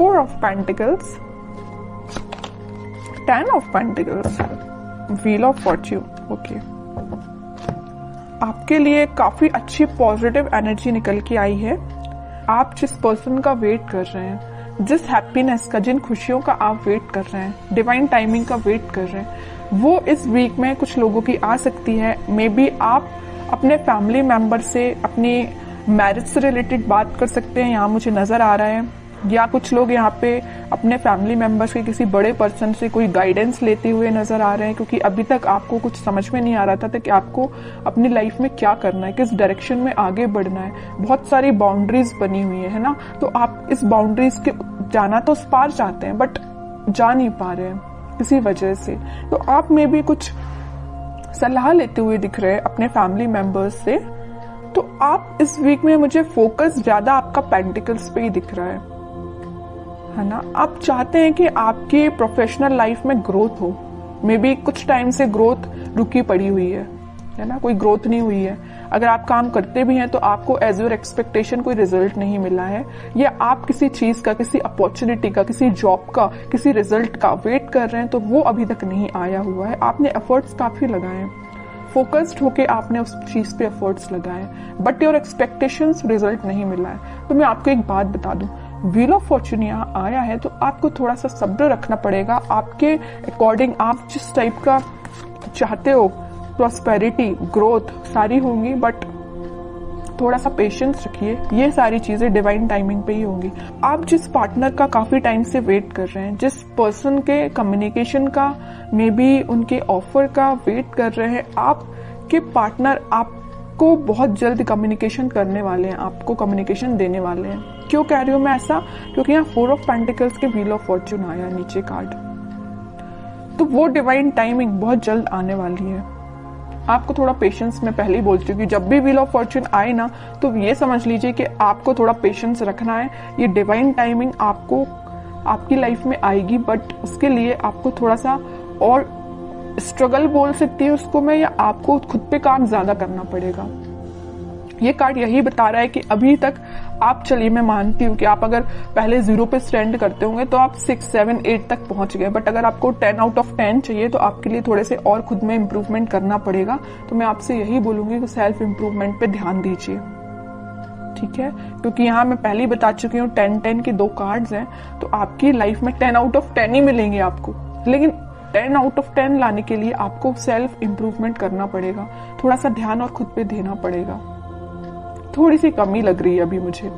4 of Pentacles, 10 of Pentacles, Wheel of Fortune. Okay, आपके लिए काफी अच्छी पॉजिटिव एनर्जी निकल के आई है। आप जिस पर्सन का वेट कर रहे हैं, जिस हैप्पीनेस का, जिन खुशियों का आप वेट कर रहे हैं, डिवाइन टाइमिंग का वेट कर रहे हैं, वो इस वीक में कुछ लोगों की आ सकती है। मे बी आप अपने फैमिली मेंबर से अपनी मैरिज से रिलेटेड बात कर सकते हैं, यहाँ मुझे नजर आ रहा है। या कुछ लोग यहाँ पे अपने फैमिली मेंबर्स के किसी बड़े पर्सन से कोई गाइडेंस लेते हुए नजर आ रहे हैं, क्योंकि अभी तक आपको कुछ समझ में नहीं आ रहा था कि आपको अपनी लाइफ में क्या करना है, किस डायरेक्शन में आगे बढ़ना है। बहुत सारी बाउंड्रीज बनी हुई है ना, तो आप इस बाउंड्रीज के जाना तो उस पार चाहते हैं, बट जा नहीं पा रहे हैं किसी वजह से। तो आप में भी कुछ सलाह लेते हुए दिख रहे हैं अपने फैमिली मेंबर्स से। तो आप इस वीक में मुझे फोकस ज्यादा आपका पेंटिकल्स पे ही दिख रहा है ना। आप चाहते हैं कि आपकी प्रोफेशनल लाइफ में ग्रोथ हो। मे बी कुछ टाइम से ग्रोथ रुकी पड़ी हुई है ना, कोई ग्रोथ नहीं हुई है। अगर आप काम करते भी हैं तो आपको एज योर एक्सपेक्टेशन कोई रिजल्ट नहीं मिला है, या आप किसी चीज का, किसी अपॉर्चुनिटी का, किसी जॉब का, किसी रिजल्ट का वेट कर रहे हैं तो वो अभी तक नहीं आया हुआ है। आपने एफर्ट्स काफी लगाए हैं, फोकस्ड होके आपने उस चीज पे एफर्ट्स लगाए, बट योर एक्सपेक्टेशंस रिजल्ट नहीं मिला है। तो मैं आपको एक बात बता दूं, व्हील ऑफ फॉर्चून यहाँ आया है तो आपको थोड़ा सा सब्र रखना पड़ेगा। आपके अकॉर्डिंग आप जिस टाइप का चाहते हो, प्रॉस्पेरिटी, ग्रोथ सारी होंगी, बट थोड़ा सा पेशेंस रखिए। ये सारी चीजें डिवाइन टाइमिंग पे ही होंगी। आप जिस पार्टनर का काफी टाइम से वेट कर रहे हैं, जिस पर्सन के कम्युनिकेशन का, मे बी उनके ऑफर का वेट कर रहे हैं, आपके पार्टनर आपको बहुत जल्द कम्युनिकेशन करने वाले हैं, आपको कम्युनिकेशन देने वाले हैं। क्यों कह रही हूं मैं ऐसा? क्योंकि यहाँ 4 ऑफ पेंटिकल्स के व्हील ऑफ फॉर्चून आया नीचे कार्ड, तो वो डिवाइन टाइमिंग बहुत जल्द आने वाली है। आपको थोड़ा पेशेंस, मैं पहले ही बोल चुकी हूँ, जब भी व्हील ऑफ फॉर्चून आए ना तो ये समझ लीजिए कि आपको थोड़ा पेशेंस रखना है। ये डिवाइन टाइमिंग आपको आपकी लाइफ में आएगी, बट उसके लिए आपको थोड़ा सा और स्ट्रगल बोल सकती है उसको मैं, या आपको खुद पे काम ज्यादा करना पड़ेगा। ये कार्ड यही बता रहा है कि अभी तक आप, चलिए मैं मानती हूँ कि आप अगर पहले 0 पे स्टैंड करते होंगे तो आप 6, 7, 8 तक पहुंच गए, बट अगर आपको 10 आउट ऑफ 10 चाहिए तो आपके लिए थोड़े से और खुद में इम्प्रूवमेंट करना पड़ेगा। तो मैं आपसे यही बोलूंगी कि सेल्फ इम्प्रूवमेंट पे ध्यान दीजिए, ठीक है? क्योंकि यहाँ मैं पहले ही बता चुकी हूँ 10-10 के 2 कार्ड्स हैं, तो आपकी लाइफ में 10 आउट ऑफ 10 ही मिलेंगे आपको, लेकिन 10 आउट ऑफ 10 लाने के लिए आपको सेल्फ इम्प्रूवमेंट करना पड़ेगा, थोड़ा सा ध्यान और खुद पे देना पड़ेगा। थोड़ी सी कमी लग रही है अभी मुझे,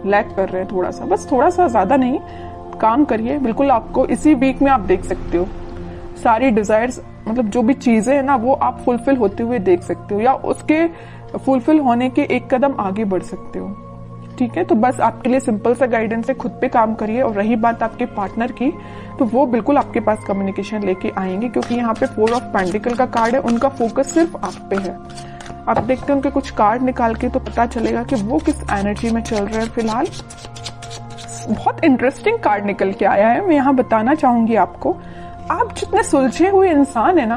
लैग कर रहे हैं थोड़ा सा, बस थोड़ा सा, ज्यादा नहीं। काम करिए, बिल्कुल आपको इसी वीक में आप देख सकते हो सारी डिजायर्स, मतलब जो भी चीजें हैं ना वो आप फुलफिल होते हुए देख सकते हो, या उसके फुलफिल होने के एक कदम आगे बढ़ सकते हो, ठीक है? तो बस आपके लिए सिंपल सा गाइडेंस है, खुद पे काम करिए। और रही बात आपके पार्टनर की, तो वो बिल्कुल आपके पास कम्युनिकेशन लेके आएंगे, क्योंकि यहाँ पे 4 ऑफ पेंटिकल का कार्ड है, उनका फोकस सिर्फ आप पे है। आप देखते हैं उनके कुछ कार्ड निकाल के तो पता चलेगा कि वो किस एनर्जी में चल रहे हैं फिलहाल। बहुत इंटरेस्टिंग कार्ड निकल के आया है, मैं यहाँ बताना चाहूंगी आपको। आप जितने सुलझे हुए इंसान है ना,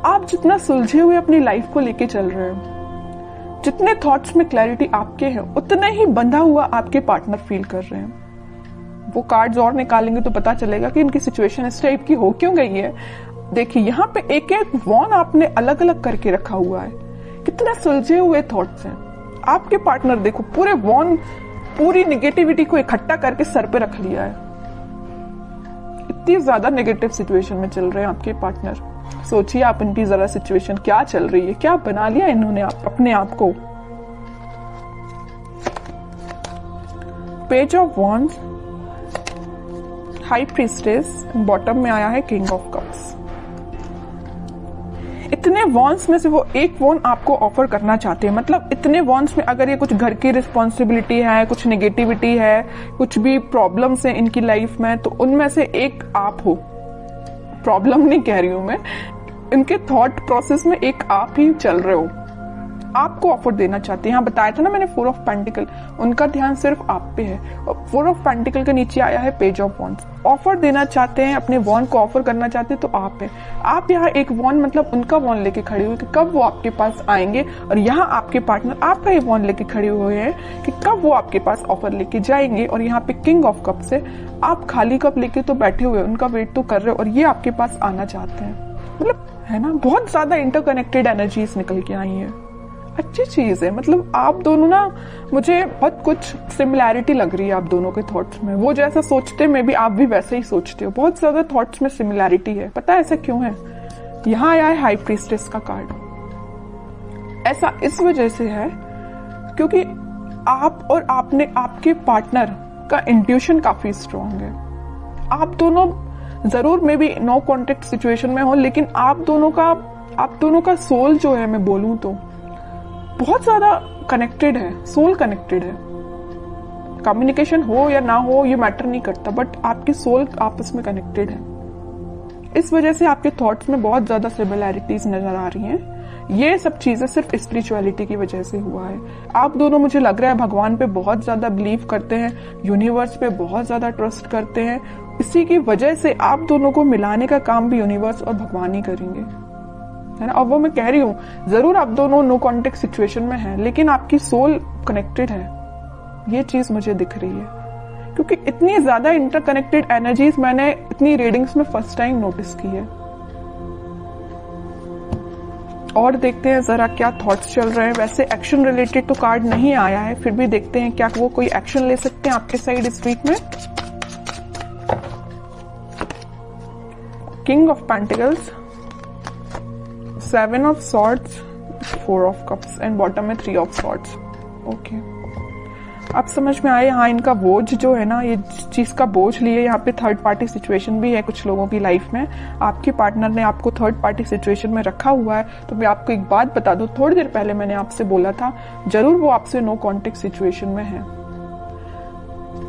आप जितना सुलझे हुए अपनी लाइफ को लेके चल रहे हो, जितने थॉट्स में क्लैरिटी आपके हैं, उतना ही बंधा हुआ आपके पार्टनर फील कर रहे हैं। वो कार्ड्स और निकालेंगे तो पता चलेगा कि इनकी सिचुएशन इस टाइप की हो क्यों गई है। देखिए यहाँ पे एक एक वॉन आपने अलग अलग करके रखा हुआ है, कितने सुलझे हुए थॉट्स हैं आपके पार्टनर। देखो पूरे वॉन, पूरी निगेटिविटी को इकट्ठा करके सर पे रख लिया है। इतनी ज्यादा नेगेटिव सिचुएशन में चल रहे हैं आपके पार्टनर। सोचिए आप इनकी जरा सिचुएशन क्या चल रही है, क्या बना लिया इन्होंने अपने आप को। Page of wands, high priestess, bottom में आया है किंग ऑफ कप्स। इतने वॉन्स में से वो एक वॉन आपको ऑफर करना चाहते हैं। मतलब इतने वॉन्स में अगर ये कुछ घर की रिस्पॉन्सिबिलिटी है, कुछ नेगेटिविटी है, कुछ भी प्रॉब्लम्स हैं इनकी लाइफ में, तो उनमें से एक आप हो। प्रॉब्लम नहीं कह रही हूं मैं, इनके थॉट प्रोसेस में एक आप ही चल रहे हो, आपको ऑफर देना चाहते हैं। यहाँ बताया था ना मैंने 4 ऑफ पेंटिकल, उनका ध्यान सिर्फ आप पे है। 4 ऑफ पेंटिकल के नीचे आया है पेज ऑफ वॉन्ड्स। ऑफर देना चाहते हैं, अपने वॉन्ड को ऑफर करना चाहते हैं तो आप है। आप यहाँ एक वॉन्ड मतलब उनका वॉन्ड लेके खड़े हुए कि कब वो आपके पास आएंगे, और यहाँ आपके पार्टनर आपका ही वॉन्ड लेके खड़े हुए हैं कि कब वो आपके पास ऑफर लेके जाएंगे। और यहाँ पे किंग ऑफ कप्स है, आप खाली कप लेके तो बैठे हुए, उनका वेट तो कर रहे हो और ये आपके पास आना चाहते हैं। मतलब है ना, बहुत ज्यादा इंटरकनेक्टेड एनर्जीज निकल के आई है। अच्छी चीज है। मतलब आप दोनों ना, मुझे बहुत कुछ सिमिलैरिटी लग रही है आप दोनों के थॉट्स में। वो जैसा सोचते हैं, मे बी आप भी वैसे ही सोचते हो। बहुत ज्यादा थॉट्स में सिमिलैरिटी है। पता है ऐसा क्यों है? यहाँ आया है हाई प्रीस्टेस का कार्ड। ऐसा इस वजह से है क्योंकि आप और आपके पार्टनर का इंट्यूशन काफी स्ट्रांग है। आप दोनों जरूर maybe no contact situation में हो, लेकिन आप दोनों का सोल जो है, मैं बोलूं तो बहुत ज्यादा कनेक्टेड है। सोल कनेक्टेड है। कम्युनिकेशन हो या ना हो ये मैटर नहीं करता, बट आपकी सोल आपस में कनेक्टेड है। इस वजह से आपके थॉट्स में बहुत ज्यादा सिमिलैरिटीज नजर आ रही हैं। ये सब चीजें सिर्फ स्पिरिचुअलिटी की वजह से हुआ है। आप दोनों, मुझे लग रहा है, भगवान पे बहुत ज्यादा बिलीव करते हैं, यूनिवर्स पे बहुत ज्यादा ट्रस्ट करते हैं। इसी की वजह से आप दोनों को मिलाने का काम भी यूनिवर्स और भगवान ही करेंगे, है ना। और वो मैं कह रही हूँ, जरूर आप दोनों नो कॉन्टेक्ट सिचुएशन में हैं, लेकिन आपकी सोल कनेक्टेड है। ये चीज मुझे दिख रही है क्योंकि इतनी ज्यादा इंटरकनेक्टेड एनर्जीज मैंने इतनी रीडिंग्स में फर्स्ट टाइम नोटिस की है। और देखते हैं जरा क्या थॉट्स चल रहे हैं। वैसे एक्शन रिलेटेड तो कार्ड नहीं आया है, फिर भी देखते हैं क्या वो कोई एक्शन ले सकते हैं आपके साइड इस वीक में। King of pentacles, 7 of swords, 4 of cups and bottom में 3 ऑफ सॉर्ड्स। ओके, अब समझ में आए। हाँ, इनका बोझ जो है ना, ये चीज का बोझ लिए। यहाँ पे थर्ड पार्टी सिचुएशन भी है कुछ लोगों की लाइफ में। आपके पार्टनर ने आपको थर्ड पार्टी सिचुएशन में रखा हुआ है। तो मैं आपको एक बात बता दूं, थोड़ी देर पहले मैंने आपसे बोला था, जरूर वो आपसे नो कॉन्टेक्ट सिचुएशन में है,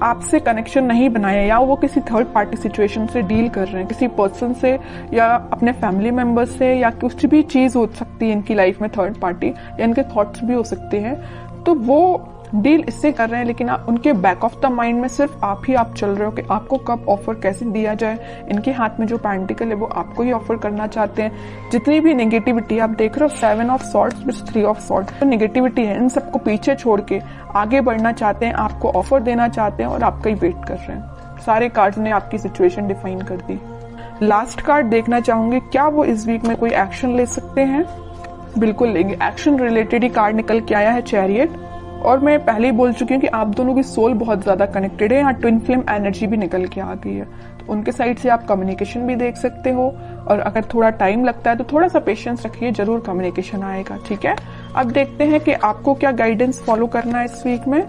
आपसे कनेक्शन नहीं बनाया, या वो किसी थर्ड पार्टी सिचुएशन से डील कर रहे हैं, किसी पर्सन से या अपने फैमिली मेंबर से, या कुछ भी चीज हो सकती है इनकी लाइफ में थर्ड पार्टी, या इनके थॉट्स भी हो सकते हैं। तो वो डील इससे कर रहे हैं, लेकिन उनके बैक ऑफ द माइंड में सिर्फ आप ही आप चल रहे हो कि आपको कब ऑफर कैसे दिया जाए। इनके हाथ में जो पेंटिकल है वो आपको ही ऑफर करना चाहते हैं। जितनी भी नेगेटिविटी आप देख रहे हो, 7 of swords with 3 of swords, तो नेगेटिविटी है, इन सबको पीछे छोड़ के आगे बढ़ना चाहते हैं, आपको ऑफर देना चाहते हैं और आपका ही वेट कर रहे हैं। सारे कार्ड्स ने आपकी सिचुएशन डिफाइन कर दी। लास्ट कार्ड देखना चाहूंगी, क्या वो इस वीक में कोई एक्शन ले सकते हैं? बिल्कुल लेंगे। एक्शन रिलेटेड ही कार्ड निकल के आया है, चैरियट। और मैं पहले ही बोल चुकी हूँ कि आप दोनों की सोल बहुत ज्यादा कनेक्टेड है। यहाँ ट्विन फ्लेम एनर्जी भी निकल के आ गई है, तो उनके साइड से आप कम्युनिकेशन भी देख सकते हो। और अगर थोड़ा टाइम लगता है तो थोड़ा सा पेशेंस रखिए, जरूर कम्युनिकेशन आएगा। ठीक है, अब देखते हैं कि आपको क्या गाइडेंस फॉलो करना है इस वीक में।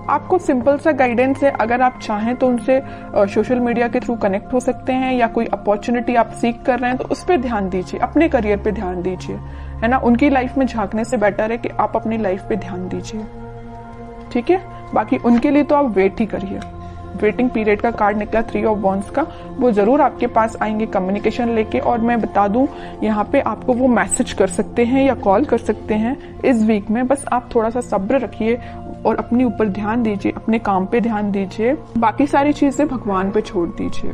आपको सिंपल सा गाइडेंस है, अगर आप चाहें तो उनसे सोशल मीडिया के थ्रू कनेक्ट हो सकते हैं, या कोई अपॉर्चुनिटी आप सीख कर रहे हैं तो उस पर ध्यान दीजिए, अपने करियर पे ध्यान दीजिए, है ना। उनकी लाइफ में झांकने से बेटर है कि आप अपनी लाइफ पे ध्यान दीजिए। ठीक है, बाकी उनके लिए तो आप वेट ही करिए। वेटिंग पीरियड का कार्ड निकला 3 ऑफ वॉन्ड्स का, वो जरूर आपके पास आएंगे कम्युनिकेशन लेके। और मैं बता दूं, यहाँ पे आपको वो मैसेज कर सकते हैं या कॉल कर सकते हैं इस वीक में। बस आप थोड़ा सा सब्र रखिए और अपने ऊपर ध्यान दीजिए, अपने काम पे ध्यान दीजिए, बाकी सारी चीजें भगवान पे छोड़ दीजिए।